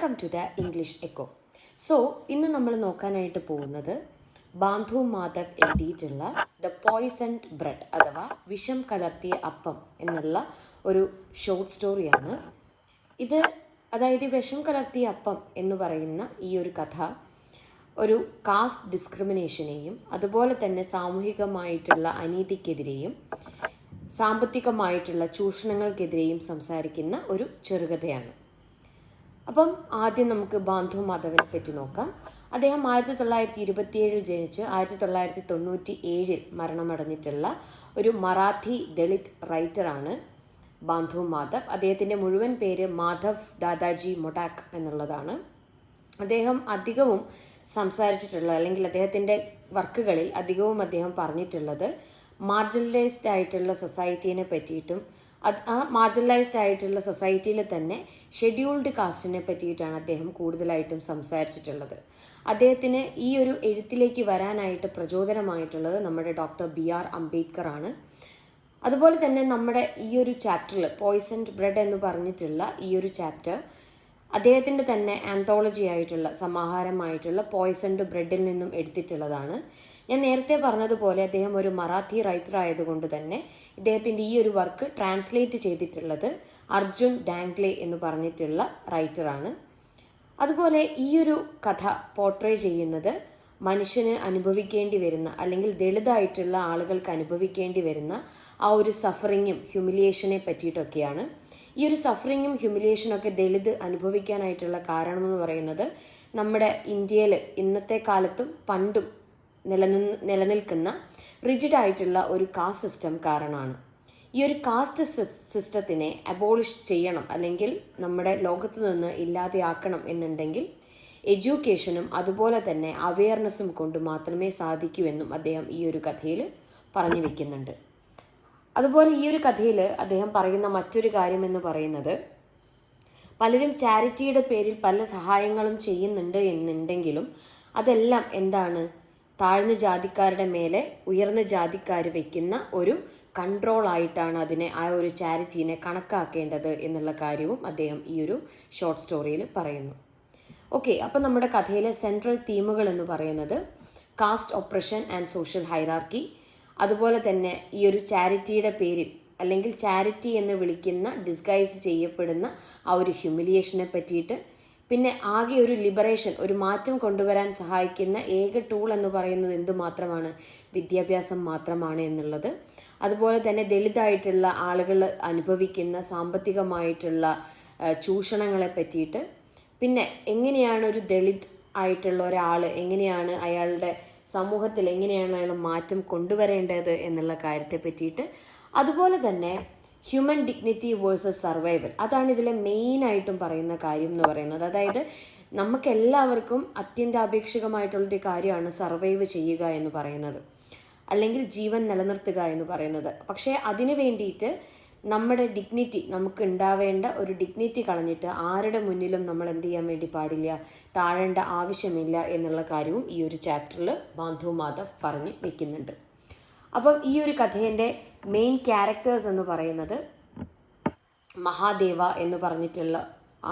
Welcome to the English echo. ഇന്ന് നമ്മൾ നോക്കാനായിട്ട് പോകുന്നത് ബാന്ധു മാധവ് എഴുതിയിട്ടുള്ള ദ പോയ്സൺഡ് ബ്രെഡ് അഥവാ വിഷം കലർത്തിയ അപ്പം എന്നുള്ള ഒരു ഷോർട്ട് സ്റ്റോറിയാണ്. അതായത് വിഷം കലർത്തിയ അപ്പം എന്ന് പറയുന്ന ഈ ഒരു കഥ ഒരു കാസ്റ്റ് ഡിസ്ക്രിമിനേഷനെയും അതുപോലെ തന്നെ സാമൂഹികമായിട്ടുള്ള അനീതിക്കെതിരെയും സാമ്പത്തികമായിട്ടുള്ള ചൂഷണങ്ങൾക്കെതിരെയും സംസാരിക്കുന്ന ഒരു ചെറുകഥയാണ്. അപ്പം ആദ്യം നമുക്ക് ബാന്ധു മാധവിനെ പറ്റി നോക്കാം. അദ്ദേഹം 1927 ജനിച്ച് 1997 മരണമടഞ്ഞിട്ടുള്ള ഒരു മറാഠി ദളിത് റൈറ്ററാണ് ബാന്ധു മാധവ്. അദ്ദേഹത്തിൻ്റെ മുഴുവൻ പേര് മാധവ് ദാദാജി മൊട്ടാക് എന്നുള്ളതാണ്. അദ്ദേഹം അധികവും സംസാരിച്ചിട്ടുള്ള അല്ലെങ്കിൽ അദ്ദേഹത്തിൻ്റെ വർക്കുകളിൽ അധികവും അദ്ദേഹം പറഞ്ഞിട്ടുള്ളത് മാർജിനലൈസ്ഡ് ആയിട്ടുള്ള സൊസൈറ്റീനെ പറ്റിയിട്ടും ആ മാർജിനലൈസ്ഡ് ആയിട്ടുള്ള സൊസൈറ്റിയിൽ തന്നെ ഷെഡ്യൂൾഡ് കാസ്റ്റിനെ പറ്റിയിട്ടാണ് അദ്ദേഹം കൂടുതലായിട്ടും സംസാരിച്ചിട്ടുള്ളത്. അദ്ദേഹത്തിന് ഈ ഒരു എഴുത്തിലേക്ക് വരാനായിട്ട് പ്രചോദനമായിട്ടുള്ളത് നമ്മുടെ ഡോക്ടർ BR അംബേദ്കർ ആണ്. അതുപോലെ തന്നെ നമ്മുടെ ഈ ഒരു ചാപ്റ്ററിൽ പോയ്സൺഡ് ബ്രെഡ് എന്ന് പറഞ്ഞിട്ടുള്ള ഈ ഒരു ചാപ്റ്റർ അദ്ദേഹത്തിൻ്റെ തന്നെ ആന്തോളജി ആയിട്ടുള്ള സമാഹാരമായിട്ടുള്ള പോയ്സൺഡ് ബ്രെഡിൽ നിന്നും എടുത്തിട്ടുള്ളതാണ്. ഞാൻ നേരത്തെ പറഞ്ഞതുപോലെ അദ്ദേഹം ഒരു മറാഠി റൈറ്റർ ആയതുകൊണ്ട് തന്നെ ഇദ്ദേഹത്തിൻ്റെ ഈ ഒരു വർക്ക് ട്രാൻസ്ലേറ്റ് ചെയ്തിട്ടുള്ളത് അർജുൻ ഡാംഗ്ലെ എന്ന് പറഞ്ഞിട്ടുള്ള റൈറ്ററാണ്. അതുപോലെ ഈ ഒരു കഥ പോർട്രേ ചെയ്യുന്നത് മനുഷ്യന് അനുഭവിക്കേണ്ടി വരുന്ന അല്ലെങ്കിൽ ദളിതായിട്ടുള്ള ആളുകൾക്ക് അനുഭവിക്കേണ്ടി വരുന്ന ആ ഒരു സഫറിങ്ങും ഹ്യൂമിലിയേഷനെ പറ്റിയിട്ടൊക്കെയാണ്. ഈ ഒരു സഫറിങ്ങും ഹ്യൂമിലിയേഷനൊക്കെ ദളിത് അനുഭവിക്കാനായിട്ടുള്ള കാരണമെന്ന് പറയുന്നത് നമ്മുടെ ഇന്ത്യയിൽ ഇന്നത്തെ കാലത്തും പണ്ടും നിലനിൽക്കുന്ന റിജിഡായിട്ടുള്ള ഒരു കാസ്റ്റ് സിസ്റ്റം കാരണമാണ്. ഈ ഒരു കാസ്റ്റ് സിസ്റ്റത്തിനെ അബോളിഷ് ചെയ്യണം അല്ലെങ്കിൽ നമ്മുടെ ലോകത്ത് നിന്ന് ഇല്ലാതെയാക്കണം എന്നുണ്ടെങ്കിൽ എഡ്യൂക്കേഷനും അതുപോലെ തന്നെ അവെയർനെസ്സും കൊണ്ട് മാത്രമേ സാധിക്കൂ എന്നും അദ്ദേഹം ഈ ഒരു കഥയിൽ പറഞ്ഞു വെക്കുന്നുണ്ട്. അതുപോലെ ഈ ഒരു കഥയിൽ അദ്ദേഹം പറയുന്ന മറ്റൊരു കാര്യം എന്ന് പറയുന്നത് പലരും ചാരിറ്റിയുടെ പേരിൽ പല സഹായങ്ങളും ചെയ്യുന്നുണ്ട് എന്നുണ്ടെങ്കിലും അതെല്ലാം എന്താണ് താഴ്ന്ന ജാതിക്കാരുടെ മേലെ ഉയർന്ന ജാതിക്കാർ വയ്ക്കുന്ന ഒരു കൺട്രോൾ ആയിട്ടാണ് അതിനെ ആ ഒരു ചാരിറ്റീനെ കണക്കാക്കേണ്ടത് എന്നുള്ള കാര്യവും അദ്ദേഹം ഈ ഒരു ഷോർട്ട് സ്റ്റോറിയിൽ പറയുന്നു. ഓക്കെ, അപ്പം നമ്മുടെ കഥയിലെ സെൻട്രൽ തീമുകൾ എന്ന് പറയുന്നത് caste oppression and social hierarchy, അതുപോലെ തന്നെ ഈ ഒരു ചാരിറ്റിയുടെ പേരിൽ അല്ലെങ്കിൽ ചാരിറ്റി എന്ന് വിളിക്കുന്ന ഡിസ്ഗൈസ് ചെയ്യപ്പെടുന്ന ആ ഒരു ഹ്യൂമിലിയേഷനെ പറ്റിയിട്ട്, പിന്നെ ആകെ ഒരു ലിബറേഷൻ ഒരു മാറ്റം കൊണ്ടുവരാൻ സഹായിക്കുന്ന ഏക ടൂൾ എന്ന് പറയുന്നത് എന്തുമാത്രമാണ്? വിദ്യാഭ്യാസം മാത്രമാണ് എന്നുള്ളത്. അതുപോലെ തന്നെ ദളിതായിട്ടുള്ള ആളുകൾ അനുഭവിക്കുന്ന സാമ്പത്തികമായിട്ടുള്ള ചൂഷണങ്ങളെ പറ്റിയിട്ട്, പിന്നെ എങ്ങനെയാണ് ഒരു ദളിത് ആയിട്ടുള്ള ഒരാൾ എങ്ങനെയാണ് അയാളുടെ സമൂഹത്തിൽ എങ്ങനെയാണ് അയാൾ മാറ്റം കൊണ്ടുവരേണ്ടത് എന്നുള്ള കാര്യത്തെ പറ്റിയിട്ട്, അതുപോലെ തന്നെ ഹ്യൂമൻ ഡിഗ്നിറ്റി വേഴ്സസ് സർവൈവൽ, അതാണ് ഇതിലെ മെയിനായിട്ടും പറയുന്ന കാര്യം എന്ന് പറയുന്നത്. അതായത് നമുക്കെല്ലാവർക്കും അത്യന്താപേക്ഷികമായിട്ടുള്ളൊരു കാര്യമാണ് സർവൈവ് ചെയ്യുക എന്ന് പറയുന്നത്, അല്ലെങ്കിൽ ജീവൻ നിലനിർത്തുക എന്ന് പറയുന്നത്. പക്ഷേ അതിനു വേണ്ടിയിട്ട് നമ്മുടെ ഡിഗ്നിറ്റി, നമുക്ക് ഉണ്ടാവേണ്ട ഒരു ഡിഗ്നിറ്റി കളഞ്ഞിട്ട് ആരുടെ മുന്നിലും നമ്മൾ എന്ത് ചെയ്യാൻ വേണ്ടി പാടില്ല, താഴേണ്ട ആവശ്യമില്ല എന്നുള്ള കാര്യവും ഈ ഒരു ചാപ്റ്ററിൽ ബാന്ധു മാധവ് പറഞ്ഞ് വെക്കുന്നുണ്ട്. അപ്പം ഈ ഒരു കഥേൻ്റെ മെയിൻ ക്യാരക്ടേഴ്സ് എന്ന് പറയുന്നത് മഹാദേവ എന്ന് പറഞ്ഞിട്ടുള്ള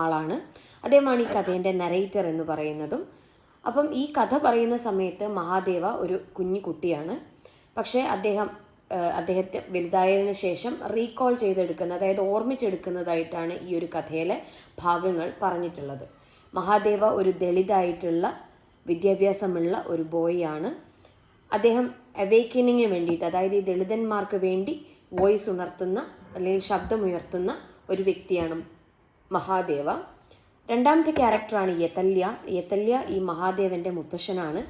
ആളാണ്. അദ്ദേഹമാണ് ഈ കഥേൻ്റെ നരേറ്റർ എന്ന് പറയുന്നതും. അപ്പം ഈ കഥ പറയുന്ന സമയത്ത് മഹാദേവ ഒരു കുഞ്ഞു കുട്ടിയാണ്. പക്ഷേ അദ്ദേഹത്തെ വലുതായതിനു ശേഷം റീകോൾ ചെയ്തെടുക്കുന്ന, അതായത് ഓർമ്മിച്ചെടുക്കുന്നതായിട്ടാണ് ഈ ഒരു കഥയിലെ ഭാഗങ്ങൾ പറഞ്ഞിട്ടുള്ളത്. മഹാദേവ ഒരു ദളിതായിട്ടുള്ള വിദ്യാഭ്യാസമുള്ള ഒരു ബോയാണ്. അദ്ദേഹം അവേക്കനിങ്ങിന് വേണ്ടിയിട്ട്, അതായത് ഈ ദളിതന്മാർക്ക് വേണ്ടി വോയിസ് ഉണർത്തുന്ന അല്ലെങ്കിൽ ശബ്ദമുയർത്തുന്ന ഒരു വ്യക്തിയാണ് മഹാദേവ. രണ്ടാമത്തെ ക്യാരക്ടറാണ് യതല്യ ഈ മഹാദേവൻ്റെ മുത്തശ്ശനാണ്.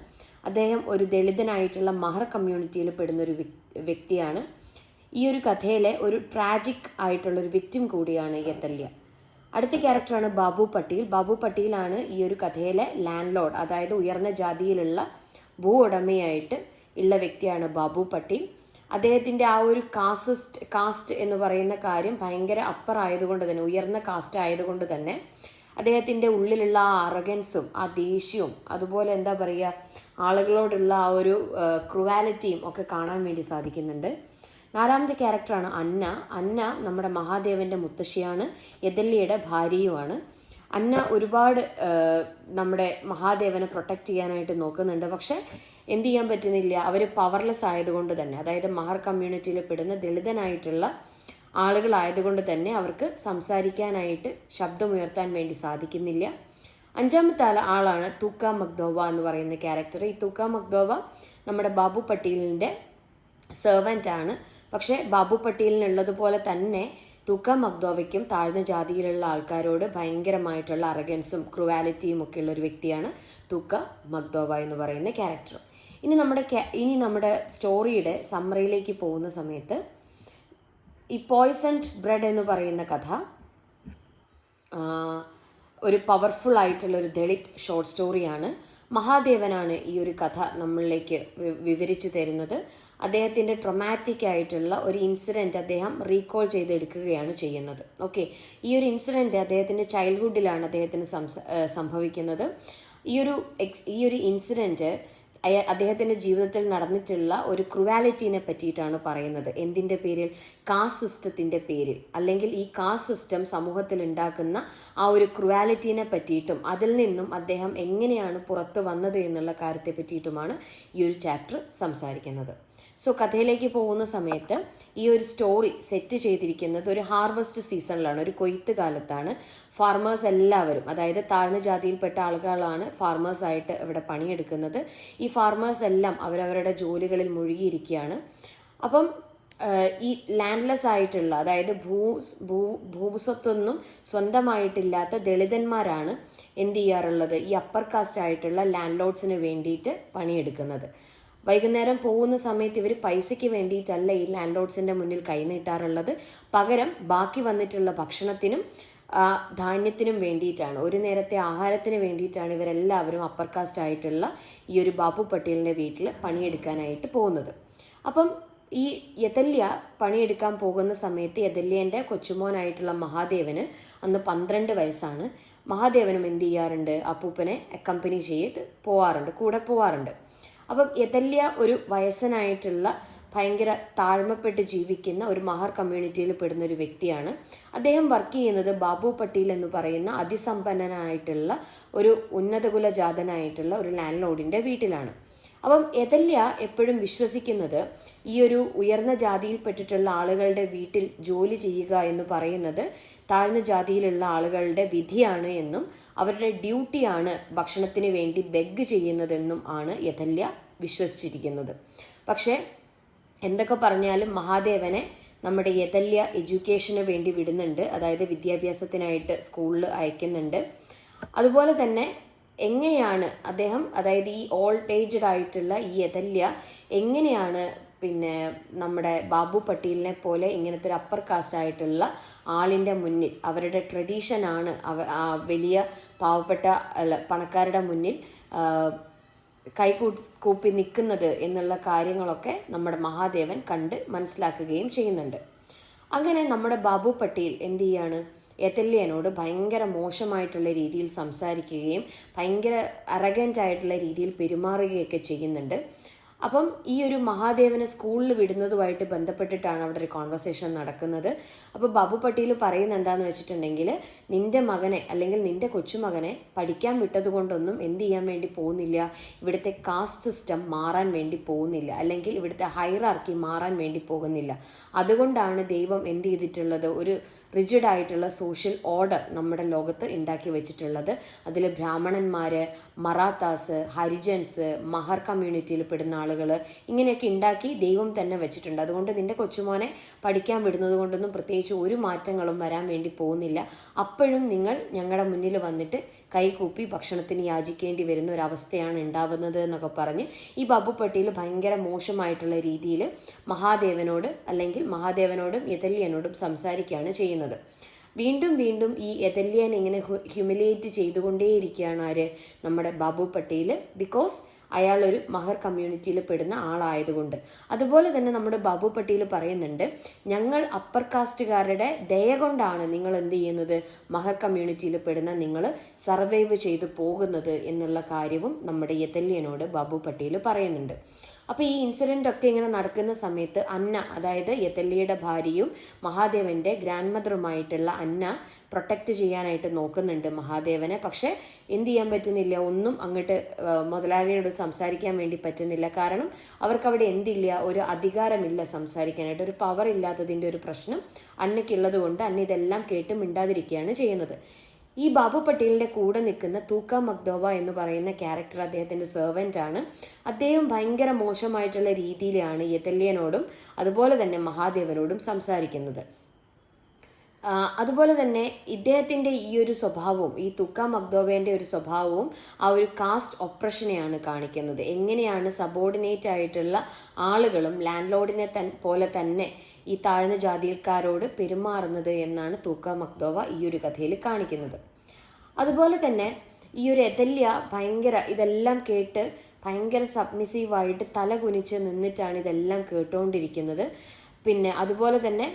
അദ്ദേഹം ഒരു ദളിതനായിട്ടുള്ള മഹർ കമ്മ്യൂണിറ്റിയിൽ പെടുന്നൊരു വ്യക്തിയാണ്. ഈ ഒരു കഥയിലെ ഒരു ട്രാജിക് ആയിട്ടുള്ളൊരു വിക്ടിം കൂടിയാണ് യതല്യ. അടുത്ത ക്യാരക്ടറാണ് ബാബു പട്ടീലാണ് ഈ ഒരു കഥയിലെ ലാൻഡ് ലോർഡ്, അതായത് ഉയർന്ന ജാതിയിലുള്ള ഭൂ ഉടമയായിട്ട് ഉള്ള വ്യക്തിയാണ് ബാബു പട്ടീൽ. അദ്ദേഹത്തിൻ്റെ ആ ഒരു കാസ്റ്റ് എന്ന് പറയുന്ന കാര്യം ഭയങ്കര അപ്പർ ആയതുകൊണ്ട് തന്നെ, ഉയർന്ന കാസ്റ്റ് ആയതുകൊണ്ട് തന്നെ അദ്ദേഹത്തിൻ്റെ ഉള്ളിലുള്ള ആ അറഗൻസും ആ ദേഷ്യവും അതുപോലെ എന്താ പറയുക ആളുകളോടുള്ള ആ ഒരു ക്രുവാലിറ്റിയും ഒക്കെ കാണാൻ വേണ്ടി സാധിക്കുന്നുണ്ട്. നാലാമത്തെ ക്യാരക്ടറാണ് അന്ന നമ്മുടെ മഹാദേവൻ്റെ മുത്തശ്ശിയാണ്, യതല്യയുടെ ഭാര്യയുമാണ്. അന്ന ഒരുപാട് നമ്മുടെ മഹാദേവനെ പ്രൊട്ടക്റ്റ് ചെയ്യാനായിട്ട് നോക്കുന്നുണ്ട്. പക്ഷെ എന്ത് ചെയ്യാൻ പറ്റുന്നില്ല, അവർ പവർലെസ് ആയതുകൊണ്ട് തന്നെ, അതായത് മഹർ കമ്മ്യൂണിറ്റിയിൽ പെടുന്ന ദളിതനായിട്ടുള്ള ആളുകളായതുകൊണ്ട് തന്നെ അവർക്ക് സംസാരിക്കാനായിട്ട് ശബ്ദമുയർത്താൻ വേണ്ടി സാധിക്കുന്നില്ല. അഞ്ചാമത്തെ ആളാണ് തൂക്ക മക്ദോവ എന്ന് പറയുന്ന ക്യാരക്ടർ. ഈ തൂക്ക മക്ദോവ നമ്മുടെ ബാബു പട്ടേലിൻ്റെ സെർവൻ്റ് ആണ്. പക്ഷേ ബാബു പട്ടേലിനുള്ളതുപോലെ തന്നെ തൂക്ക മക്ദോവയ്ക്കും താഴ്ന്ന ജാതിയിലുള്ള ആൾക്കാരോട് ഭയങ്കരമായിട്ടുള്ള അറഗൻസും ക്രുവാലിറ്റിയും ഒക്കെ ഉള്ള ഒരു വ്യക്തിയാണ് തൂക്ക മക്ദോവ എന്ന് പറയുന്ന ക്യാരക്ടർ. ഇനി നമ്മുടെ സ്റ്റോറിയുടെ സമ്മറിയിലേക്ക് പോകുന്ന സമയത്ത് ഈ പോയ്സൺഡ് ബ്രെഡ് എന്ന് പറയുന്ന കഥ ഒരു പവർഫുൾ ആയിട്ടുള്ള ഒരു ദളിത് ഷോർട്ട് സ്റ്റോറിയാണ്. മഹാദേവനാണ് ഈ ഒരു കഥ നമ്മളിലേക്ക് വിവരിച്ചു തരുന്നത്. അദ്ദേഹത്തിൻ്റെ ട്രൊമാറ്റിക് ആയിട്ടുള്ള ഒരു ഇൻസിഡൻറ്റ് അദ്ദേഹം റീകോൾ ചെയ്തെടുക്കുകയാണ് ചെയ്യുന്നത്. ഓക്കെ, ഈ ഒരു ഇൻസിഡൻറ്റ് അദ്ദേഹത്തിൻ്റെ ചൈൽഡ്ഹുഡിലാണ് അദ്ദേഹത്തിന് സംഭവിക്കുന്നത്. ഈ ഒരു ഇൻസിഡൻറ്റ് അദ്ദേഹത്തിൻ്റെ ജീവിതത്തിൽ നടന്നിട്ടുള്ള ഒരു ക്രുവാലിറ്റീനെ പറ്റിയിട്ടാണ് പറയുന്നത്. എന്തിൻ്റെ പേരിൽ? കാസ്റ്റ് സിസ്റ്റത്തിൻ്റെ പേരിൽ, അല്ലെങ്കിൽ ഈ കാസ്റ്റ് സിസ്റ്റം സമൂഹത്തിൽ ഉണ്ടാക്കുന്ന ആ ഒരു ക്രുവാലിറ്റീനെ പറ്റിയിട്ടും അതിൽ നിന്നും അദ്ദേഹം എങ്ങനെയാണ് പുറത്തു വന്നത് എന്നുള്ള കാര്യത്തെ പറ്റിയിട്ടുമാണ് ഈ ഒരു ചാപ്റ്റർ സംസാരിക്കുന്നത്. സോ കഥയിലേക്ക് പോകുന്ന സമയത്ത് ഈ ഒരു സ്റ്റോറി സെറ്റ് ചെയ്തിരിക്കുന്നത് ഒരു ഹാർവസ്റ്റ് സീസണിലാണ്, ഒരു കൊയ്ത്ത് കാലത്താണ്. ഫാർമേഴ്സ് എല്ലാവരും, അതായത് താഴ്ന്ന ജാതിയിൽപ്പെട്ട ആളുകളാണ് ഫാർമേഴ്സായിട്ട് ഇവിടെ പണിയെടുക്കുന്നത്. ഈ ഫാർമേഴ്സ് എല്ലാം അവരവരുടെ ജോലികളിൽ മുഴുകിയിരിക്കുകയാണ്. അപ്പം ഈ ലാൻഡ്ലെസ് ആയിട്ടുള്ള, അതായത് ഭൂസ്വത്തൊന്നും സ്വന്തമായിട്ടില്ലാത്ത ദളിതന്മാരാണ് എന്ത് ചെയ്യാറുള്ളത്, ഈ അപ്പർ കാസ്റ്റ് ആയിട്ടുള്ള ലാൻഡ് ലോഡ്സിന് വേണ്ടിയിട്ട് പണിയെടുക്കുന്നത്. വൈകുന്നേരം പോകുന്ന സമയത്ത് ഇവർ പൈസയ്ക്ക് വേണ്ടിയിട്ടല്ല ഈ ലാൻഡ് ലോഡ്സിൻ്റെ മുന്നിൽ കൈനീട്ടാറുള്ളത്, പകരം ബാക്കി വന്നിട്ടുള്ള ഭക്ഷണത്തിനും ധാന്യത്തിനും വേണ്ടിയിട്ടാണ്, ഒരു നേരത്തെ ആഹാരത്തിന് വേണ്ടിയിട്ടാണ് ഇവരെല്ലാവരും അപ്പർ കാസ്റ്റ് ആയിട്ടുള്ള ഈ ഒരു ബാബു പട്ടേലിൻ്റെ വീട്ടിൽ പണിയെടുക്കാനായിട്ട് പോകുന്നത്. അപ്പം ഈ യതല്യ പണിയെടുക്കാൻ പോകുന്ന സമയത്ത് യതല്യേൻ്റെ കൊച്ചുമോനായിട്ടുള്ള മഹാദേവന് അന്ന് 12 വയസ്സാണ്. മഹാദേവനും എന്ത് ചെയ്യാറുണ്ട്, അപ്പൂപ്പനെ അക്കമ്പനി ചെയ്ത് കൂടെ പോവാറുണ്ട്. അപ്പം യതല്യ ഒരു വയസ്സനായിട്ടുള്ള ഭയങ്കര താഴ്മപ്പെട്ട് ജീവിക്കുന്ന ഒരു മഹർ കമ്മ്യൂണിറ്റിയിൽ പെടുന്ന ഒരു വ്യക്തിയാണ്. അദ്ദേഹം വർക്ക് ചെയ്യുന്നത് ബാബു പട്ടേൽ എന്ന് പറയുന്ന അതിസമ്പന്നനായിട്ടുള്ള ഒരു ഉന്നതകുല ജാതനായിട്ടുള്ള ഒരു ലാൻഡ് ലോഡിൻ്റെ വീട്ടിലാണ്. അപ്പം യതല്യ എപ്പോഴും വിശ്വസിക്കുന്നത് ഈ ഒരു ഉയർന്ന ജാതിയിൽപ്പെട്ടിട്ടുള്ള ആളുകളുടെ വീട്ടിൽ ജോലി ചെയ്യുക എന്ന് പറയുന്നത് താഴ്ന്ന ജാതിയിലുള്ള ആളുകളുടെ വിധിയാണ് എന്നും അവരുടെ ഡ്യൂട്ടിയാണ് ഭക്ഷണത്തിന് വേണ്ടി ബെഗ് ചെയ്യുന്നതെന്നും ആണ് യതല്യ വിശ്വസിച്ചിരിക്കുന്നത്. പക്ഷേ എന്തൊക്കെ പറഞ്ഞാലും മഹാദേവനെ നമ്മുടെ യതല്യ എഡ്യൂക്കേഷന് വേണ്ടി വിടുന്നുണ്ട്, അതായത് വിദ്യാഭ്യാസത്തിനായിട്ട് സ്കൂളിൽ അയക്കുന്നുണ്ട്. അതുപോലെ തന്നെ എങ്ങനെയാണ് അദ്ദേഹം, അതായത് ഈ ഓൾഡ് ഏജ്ഡ് ആയിട്ടുള്ള ഈ യതല്യ എങ്ങനെയാണ് പിന്നെ നമ്മുടെ ബാബു പട്ടേലിനെ പോലെ ഇങ്ങനത്തെ ഒരു അപ്പർ കാസ്റ്റ് ആയിട്ടുള്ള ആളിൻ്റെ മുന്നിൽ, അവരുടെ ട്രഡീഷനാണ് വലിയ പാവപ്പെട്ട പണക്കാരുടെ മുന്നിൽ കൂപ്പി നിൽക്കുന്നത് എന്നുള്ള കാര്യങ്ങളൊക്കെ നമ്മുടെ മഹാദേവൻ കണ്ട് മനസ്സിലാക്കുകയും ചെയ്യുന്നുണ്ട്. അങ്ങനെ നമ്മുടെ ബാബു പട്ടേൽ എന്ത് ചെയ്യാണ്, യതല്യനോട് ഭയങ്കര മോശമായിട്ടുള്ള രീതിയിൽ സംസാരിക്കുകയും ഭയങ്കര അറഗൻ്റ് ആയിട്ടുള്ള രീതിയിൽ പെരുമാറുകയൊക്കെ ചെയ്യുന്നുണ്ട്. അപ്പം ഈ ഒരു മഹാദേവനെ സ്കൂളിൽ വിടുന്നതുമായിട്ട് ബന്ധപ്പെട്ടിട്ടാണ് അവിടെ ഒരു കോൺവെർസേഷൻ നടക്കുന്നത്. അപ്പോൾ ബാബു പട്ടേൽ പറയുന്നത് എന്താണെന്ന് വെച്ചിട്ടുണ്ടെങ്കിൽ, നിൻ്റെ മകനെ അല്ലെങ്കിൽ നിൻ്റെ കൊച്ചുമകനെ പഠിക്കാൻ വിട്ടത് കൊണ്ടൊന്നും എന്ത് ചെയ്യാൻ വേണ്ടി പോകുന്നില്ല, ഇവിടുത്തെ കാസ്റ്റ് സിസ്റ്റം മാറാൻ വേണ്ടി പോകുന്നില്ല, അല്ലെങ്കിൽ ഇവിടുത്തെ ഹൈറാർക്കി മാറാൻ വേണ്ടി പോകുന്നില്ല. അതുകൊണ്ടാണ് ദൈവം എന്ത് ചെയ്തിട്ടുള്ളത്, ഒരു റിജിഡ് ആയിട്ടുള്ള സോഷ്യൽ ഓർഡർ നമ്മുടെ ലോകത്ത് ഉണ്ടാക്കി വെച്ചിട്ടുള്ളത്. അതിൽ ബ്രാഹ്മണന്മാർ, മറാത്താസ്, ഹരിജൻസ്, മഹർ കമ്മ്യൂണിറ്റിയിൽ പെടുന്ന ആളുകൾ, ഇങ്ങനെയൊക്കെ ഉണ്ടാക്കി ദൈവം തന്നെ വെച്ചിട്ടുണ്ട്. അതുകൊണ്ട് നിൻ്റെ കൊച്ചുമോനെ പഠിക്കാൻ വിടുന്നത് കൊണ്ടൊന്നും പ്രത്യേകിച്ച് ഒരു മാറ്റങ്ങളും വരാൻ വേണ്ടി പോകുന്നില്ല. അപ്പോഴും നിങ്ങൾ ഞങ്ങളുടെ മുന്നിൽ വന്നിട്ട് കൈകൂപ്പി ഭക്ഷണത്തിന് യാചിക്കേണ്ടി വരുന്ന ഒരവസ്ഥയാണ് ഉണ്ടാവുന്നത് എന്നൊക്കെ പറഞ്ഞ് ഈ ബാബു പട്ടേൽ ഭയങ്കര മോശമായിട്ടുള്ള രീതിയിൽ മഹാദേവനോടും യതല്യനോടും സംസാരിക്കുകയാണ് ചെയ്യുന്നത്. വീണ്ടും ഈ യതല്യൻ ഇങ്ങനെ ഹ്യൂമിലിയേറ്റ് ചെയ്തുകൊണ്ടേയിരിക്കുകയാണ് നമ്മുടെ ബാബു പട്ടേൽ, ബിക്കോസ് അയാളൊരു മഹർ കമ്മ്യൂണിറ്റിയിൽ പെടുന്ന ആളായതുകൊണ്ട്. അതുപോലെ തന്നെ നമ്മുടെ ബാബു പട്ടേൽ പറയുന്നുണ്ട്, ഞങ്ങൾ അപ്പർ കാസ്റ്റുകാരുടെ ദയ കൊണ്ടാണ് നിങ്ങൾ എന്ത് ചെയ്യുന്നത്, മഹർ കമ്മ്യൂണിറ്റിയിൽ പെടുന്ന നിങ്ങൾ സർവൈവ് ചെയ്തു പോകുന്നത് എന്നുള്ള കാര്യവും നമ്മുടെ യതല്യനോട് ബാബു പട്ടേൽ പറയുന്നുണ്ട്. അപ്പോൾ ഈ ഇൻസിഡൻ്റ് ഒക്കെ ഇങ്ങനെ നടക്കുന്ന സമയത്ത് അന്ന, അതായത് യതല്യയുടെ ഭാര്യയും മഹാദേവൻ്റെ ഗ്രാൻഡ് മദറുമായിട്ടുള്ള അന്ന പ്രൊട്ടക്റ്റ് ചെയ്യാനായിട്ട് നോക്കുന്നുണ്ട് മഹാദേവനെ. പക്ഷേ എന്ത് ചെയ്യാൻ പറ്റുന്നില്ല, ഒന്നും അങ്ങോട്ട് മുതലാളിയോട് സംസാരിക്കാൻ വേണ്ടി പറ്റുന്നില്ല. കാരണം അവർക്കവിടെ എന്തില്ല, ഒരു അധികാരമില്ല സംസാരിക്കാനായിട്ട്, ഒരു പവർ ഇല്ലാത്തതിൻ്റെ ഒരു പ്രശ്നം അന്നയ്ക്കുള്ളത് കൊണ്ട് അന്ന ഇതെല്ലാം കേട്ട് മിണ്ടാതിരിക്കുകയാണ് ചെയ്യുന്നത്. ഈ ബാബു പട്ടേലിൻ്റെ കൂടെ നിൽക്കുന്ന തൂക്ക മക്ദോവ എന്ന് പറയുന്ന ക്യാരക്ടർ അദ്ദേഹത്തിൻ്റെ സെർവൻ്റ് ആണ്. അദ്ദേഹം ഭയങ്കര മോശമായിട്ടുള്ള രീതിയിലാണ് യതല്യനോടും അതുപോലെ തന്നെ മഹാദേവനോടും സംസാരിക്കുന്നത്. അതുപോലെ തന്നെ ഇദ്ദേഹത്തിൻ്റെ ഈ ഒരു സ്വഭാവവും, ഈ തുക്ക മക്ദോവേൻ്റെ ഒരു സ്വഭാവവും ആ ഒരു കാസ്റ്റ് ഒപ്രഷനെയാണ് കാണിക്കുന്നത്. എങ്ങനെയാണ് സബോർഡിനേറ്റ് ആയിട്ടുള്ള ആളുകളും ലാൻഡ് ലോർഡിനെ പോലെ തന്നെ ഈ താഴ്ന്ന ജാതിക്കാരോട് പെരുമാറുന്നത് എന്നാണ് തൂക്ക മക്ദോവ ഈ ഒരു കഥയിൽ കാണിക്കുന്നത്. അതുപോലെ തന്നെ ഈ ഒരു യതല്യ ഭയങ്കര ഇതെല്ലാം കേട്ട് ഭയങ്കര സബ്മിസീവായിട്ട് തല കുനിച്ച് നിന്നിട്ടാണ് ഇതെല്ലാം കേട്ടുകൊണ്ടിരിക്കുന്നത്. പിന്നെ അതുപോലെ തന്നെ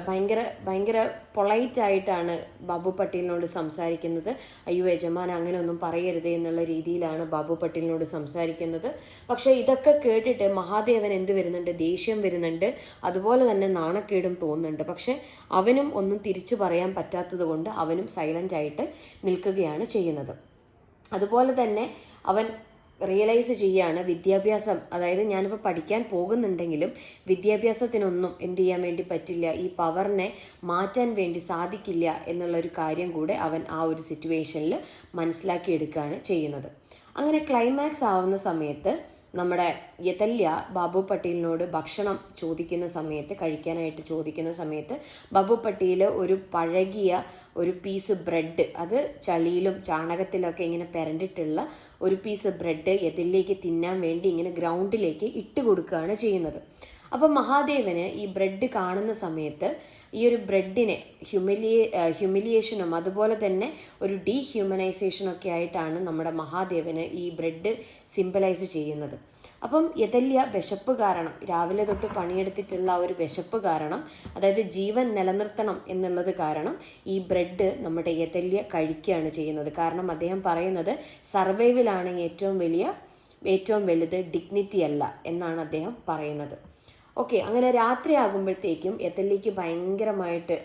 ഭയങ്കര പൊളൈറ്റായിട്ടാണ് ബാബു പട്ടേലിനോട് സംസാരിക്കുന്നത്. അയ്യോ യജമാൻ അങ്ങനെ ഒന്നും പറയരുത് എന്നുള്ള രീതിയിലാണ് ബാബു പട്ടേലിനോട് സംസാരിക്കുന്നത്. പക്ഷേ ഇതൊക്കെ കേട്ടിട്ട് മഹാദേവൻ എന്ത് വരുന്നുണ്ട്, ദേഷ്യം വരുന്നുണ്ട്, അതുപോലെ തന്നെ നാണക്കേടും തോന്നുന്നുണ്ട്. പക്ഷെ അവനും ഒന്നും തിരിച്ചു പറയാൻ പറ്റാത്തത് കൊണ്ട് അവനും സൈലൻ്റ് ആയിട്ട് നിൽക്കുകയാണ് ചെയ്യുന്നത്. അതുപോലെ തന്നെ അവൻ റിയലൈസ് ചെയ്യുകയാണ് വിദ്യാഭ്യാസം, അതായത് ഞാനിപ്പോൾ പഠിക്കാൻ പോകുന്നുണ്ടെങ്കിലും വിദ്യാഭ്യാസത്തിനൊന്നും എന്ത് ചെയ്യാൻ വേണ്ടി പറ്റില്ല, ഈ പവറിനെ മാറ്റാൻ വേണ്ടി സാധിക്കില്ല എന്നുള്ളൊരു കാര്യം കൂടെ അവൻ ആ ഒരു സിറ്റുവേഷനിൽ മനസ്സിലാക്കിയെടുക്കുകയാണ് ചെയ്യുന്നത്. അങ്ങനെ ക്ലൈമാക്സ് ആവുന്ന സമയത്ത് നമ്മുടെ യതല്യ ബാബു പട്ടേലിനോട് ഭക്ഷണം ചോദിക്കുന്ന സമയത്ത്, കഴിക്കാനായിട്ട് ചോദിക്കുന്ന സമയത്ത് ബാബു പട്ടേൽ ഒരു പഴകിയ ഒരു പീസ് ബ്രെഡ്, അത് ചളിയിലും ചാണകത്തിലൊക്കെ ഇങ്ങനെ പെരണ്ടിട്ടുള്ള ഒരു പീസ് ബ്രെഡ് യതല്യയ്ക്ക് തിന്നാൻ വേണ്ടി ഇങ്ങനെ ഗ്രൗണ്ടിലേക്ക് ഇട്ട് കൊടുക്കുകയാണ് ചെയ്യുന്നത്. അപ്പം മഹാദേവന് ഈ ബ്രെഡ് കാണുന്ന സമയത്ത് ഈ ഒരു ബ്രെഡിനെ ഹ്യൂമിലിയേഷനും അതുപോലെ തന്നെ ഒരു ഡീഹ്യൂമനൈസേഷനൊക്കെ ആയിട്ടാണ് നമ്മുടെ മഹാദേവന് ഈ ബ്രെഡ് സിംബലൈസ് ചെയ്യുന്നത്. അപ്പം യതല്യ വിശപ്പ് കാരണം, രാവിലെ തൊട്ട് പണിയെടുത്തിട്ടുള്ള ആ ഒരു വിശപ്പ് കാരണം, അതായത് ജീവൻ നിലനിർത്തണം എന്നുള്ളത് കാരണം ഈ ബ്രെഡ് നമ്മുടെ യതല്യ കഴിക്കുകയാണ് ചെയ്യുന്നത്. കാരണം അദ്ദേഹം പറയുന്നത് സർവൈവലാണ് ഏറ്റവും വലുത്, ഡിഗ്നിറ്റി അല്ല എന്നാണ് അദ്ദേഹം പറയുന്നത്. ഓക്കെ, അങ്ങനെ രാത്രി ആകുമ്പോഴത്തേക്കും യതല്യയ്ക്ക് ഭയങ്കരമായിട്ട്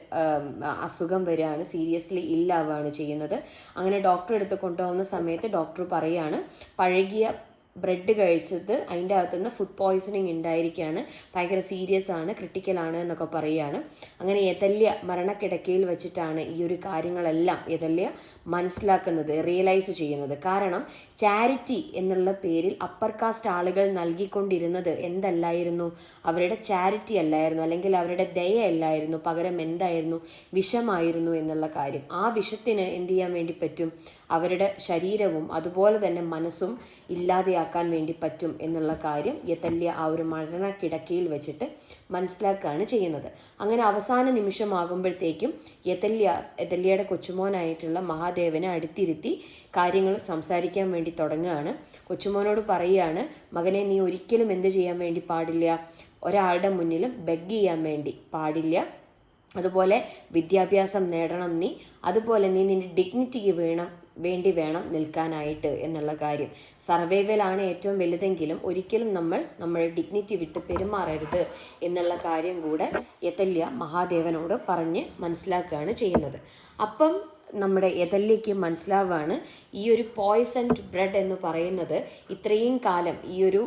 അസുഖം വരികയാണ്, സീരിയസ്ലി ഇല്ലാവുകയാണ് ചെയ്യുന്നത്. അങ്ങനെ ഡോക്ടറെ അടുത്ത് കൊണ്ടുപോകുന്ന സമയത്ത് ഡോക്ടർ പറയുകയാണ് പഴകിയ ബ്രെഡ് കഴിച്ചത് അതിൻ്റെ അകത്തുനിന്ന് ഫുഡ് പോയ്സണിങ് ഉണ്ടായിരിക്കുകയാണ്, ഭയങ്കര സീരിയസ് ആണ്, ക്രിട്ടിക്കലാണ് എന്നൊക്കെ പറയുകയാണ്. അങ്ങനെ യതല്യ മരണക്കിടക്കയിൽ വെച്ചിട്ടാണ് ഈ ഒരു കാര്യങ്ങളെല്ലാം യതല്യ മനസ്സിലാക്കുന്നത്, റിയലൈസ് ചെയ്യുന്നത്. കാരണം ചാരിറ്റി എന്നുള്ള പേരിൽ അപ്പർ കാസ്റ്റ് ആളുകൾ നൽകിക്കൊണ്ടിരുന്നത് എന്തല്ലായിരുന്നു, അവരുടെ ചാരിറ്റി അല്ലായിരുന്നു, അല്ലെങ്കിൽ അവരുടെ ദയ അല്ലായിരുന്നു, പകരം എന്തായിരുന്നു, വിഷമായിരുന്നു എന്നുള്ള കാര്യം. ആ വിഷത്തിന് എന്ത് ചെയ്യാൻ വേണ്ടി പറ്റും, അവരുടെ ശരീരവും അതുപോലെ തന്നെ മനസ്സും ഇല്ലാതെയാക്കാൻ വേണ്ടി പറ്റും എന്നുള്ള കാര്യം യതല്യ ആ ഒരു മരണക്കിടക്കയിൽ വെച്ചിട്ട് മനസ്സിലാക്കുകയാണ് ചെയ്യുന്നത്. അങ്ങനെ അവസാന നിമിഷമാകുമ്പോഴത്തേക്കും യതല്യയുടെ കൊച്ചുമോനായിട്ടുള്ള മഹാദേവനെ അടുത്തിരുത്തി കാര്യങ്ങൾ സംസാരിക്കാൻ വേണ്ടി തുടങ്ങുകയാണ്. കൊച്ചുമോനോട് പറയുകയാണ്, മകനെ നീ ഒരിക്കലും എന്ത് ചെയ്യാൻ വേണ്ടി പാടില്ല, ഒരാളുടെ മുന്നിലും ബെഗ് ചെയ്യാൻ വേണ്ടി പാടില്ല, അതുപോലെ വിദ്യാഭ്യാസം നേടണം നീ, അതുപോലെ നീ നിന്റെ ഡിഗ്നിറ്റിക്ക് വേണ്ടി വേണം നിൽക്കാനായിട്ട് എന്നുള്ള കാര്യം. സർവൈവലാണ് ഏറ്റവും വലുതെങ്കിലും ഒരിക്കലും നമ്മൾ ഡിഗ്നിറ്റി വിട്ട് പെരുമാറരുത് എന്നുള്ള കാര്യം കൂടെ യതല്യ മഹാദേവനോട് പറഞ്ഞ് മനസ്സിലാക്കുകയാണ് ചെയ്യുന്നത്. അപ്പം നമ്മുടെ യതല്യയ്ക്ക് മനസ്സിലാവുകയാണ് ഈ ഒരു പോയ്സൺഡ് ബ്രെഡ് എന്ന് പറയുന്നത് ഇത്രയും കാലം ഈ ഒരു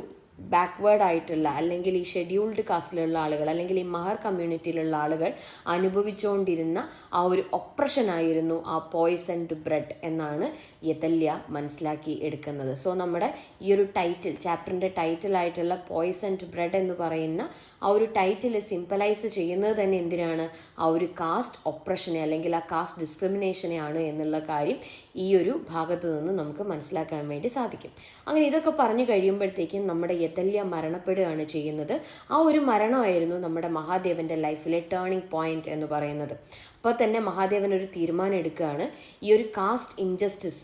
ബാക്ക്വേർഡ് ആയിട്ടുള്ള, അല്ലെങ്കിൽ ഈ ഷെഡ്യൂൾഡ് കാസ്റ്റിലുള്ള ആളുകൾ, അല്ലെങ്കിൽ ഈ മഹർ കമ്മ്യൂണിറ്റിയിലുള്ള ആളുകൾ അനുഭവിച്ചുകൊണ്ടിരുന്ന ആ ഒരു ഒപ്രഷനായിരുന്നു ആ പോയ്സൺഡ് ബ്രെഡ് എന്നാണ് യതല്യ മനസ്സിലാക്കി എടുക്കുന്നത്. സോ നമ്മുടെ ഈ ഒരു ടൈറ്റിൽ, ചാപ്റ്ററിൻ്റെ ടൈറ്റിലായിട്ടുള്ള പോയ്സൺഡ് ബ്രെഡ് എന്ന് പറയുന്ന ആ ഒരു ടൈറ്റിൽ സിംപലൈസ് ചെയ്യുന്നത് തന്നെ എന്തിനാണ്, ആ ഒരു കാസ്റ്റ് ഒപ്രഷനെ അല്ലെങ്കിൽ ആ കാസ്റ്റ് ഡിസ്ക്രിമിനേഷനെ ആണ് എന്നുള്ള കാര്യം ഈ ഒരു ഭാഗത്ത് നിന്ന് നമുക്ക് മനസ്സിലാക്കാൻ വേണ്ടി സാധിക്കും. അങ്ങനെ ഇതൊക്കെ പറഞ്ഞു കഴിയുമ്പോഴത്തേക്കും നമ്മുടെ യതല്യ മരണപ്പെടുകയാണ് ചെയ്യുന്നത്. ആ ഒരു മരണമായിരുന്നു നമ്മുടെ മഹാദേവൻ്റെ ലൈഫിലെ ടേണിംഗ് പോയിന്റ് എന്ന് പറയുന്നത്. അപ്പോൾ തന്നെ മഹാദേവൻ ഒരു തീരുമാനം എടുക്കുകയാണ്, ഈ ഒരു കാസ്റ്റ് ഇൻജസ്റ്റിസ്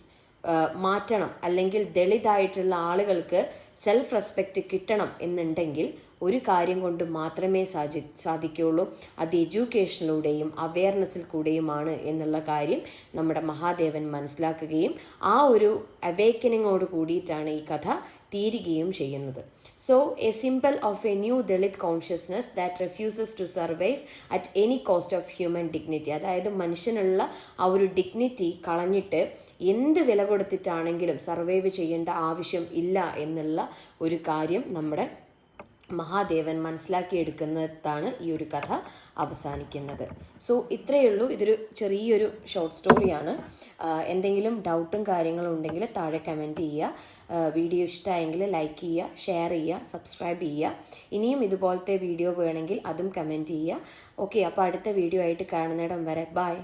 മാറ്റണം, അല്ലെങ്കിൽ ദളിതായിട്ടുള്ള ആളുകൾക്ക് സെൽഫ് റെസ്പെക്റ്റ് കിട്ടണം എന്നുണ്ടെങ്കിൽ ഒരു കാര്യം കൊണ്ട് മാത്രമേ സാധിക്കുകയുള്ളൂ, അത് എഡ്യൂക്കേഷനിലൂടെയും അവെയർനെസ്സിൽ കൂടെയുമാണ് എന്നുള്ള കാര്യം നമ്മുടെ മഹാദേവൻ മനസ്സിലാക്കുകയും ആ ഒരു അവേക്കനിങ്ങോട് കൂടിയിട്ടാണ് ഈ കഥ തീരുകയും ചെയ്യുന്നത്. So a symbol of a new Dalit consciousness that refuses to survive at any cost of human dignity. അതായത് മനുഷ്യനുള്ള ആ ഒരു ഡിഗ്നിറ്റി കളഞ്ഞിട്ട് എന്ത് വില കൊടുത്തിട്ടാണെങ്കിലും സർവൈവ് ചെയ്യേണ്ട ആവശ്യം ഇല്ല എന്നുള്ള ഒരു കാര്യം നമ്മുടെ മഹാദേവൻ മനസ്സിലാക്കിയെടുക്കുന്നതാണ് ഈ ഒരു കഥ അവസാനിക്കുന്നത്. സോ ഇത്രയേ ഉള്ളൂ. ഇതൊരു ചെറിയൊരു ഷോർട്ട് സ്റ്റോറിയാണ്. എന്തെങ്കിലും ഡൗട്ടും കാര്യങ്ങളും ഉണ്ടെങ്കിൽ താഴെ കമൻറ്റ് ചെയ്യുക. വീഡിയോ ഇഷ്ടമായെങ്കിൽ ലൈക്ക് ചെയ്യുക, ഷെയർ ചെയ്യുക, സബ്സ്ക്രൈബ് ചെയ്യുക. ഇനിയും ഇതുപോലത്തെ വീഡിയോ വേണമെങ്കിൽ അതും കമൻറ്റ് ചെയ്യുക. ഓക്കെ, അപ്പോൾ അടുത്ത വീഡിയോ ആയിട്ട് കാണുന്നിടം വരെ ബൈ.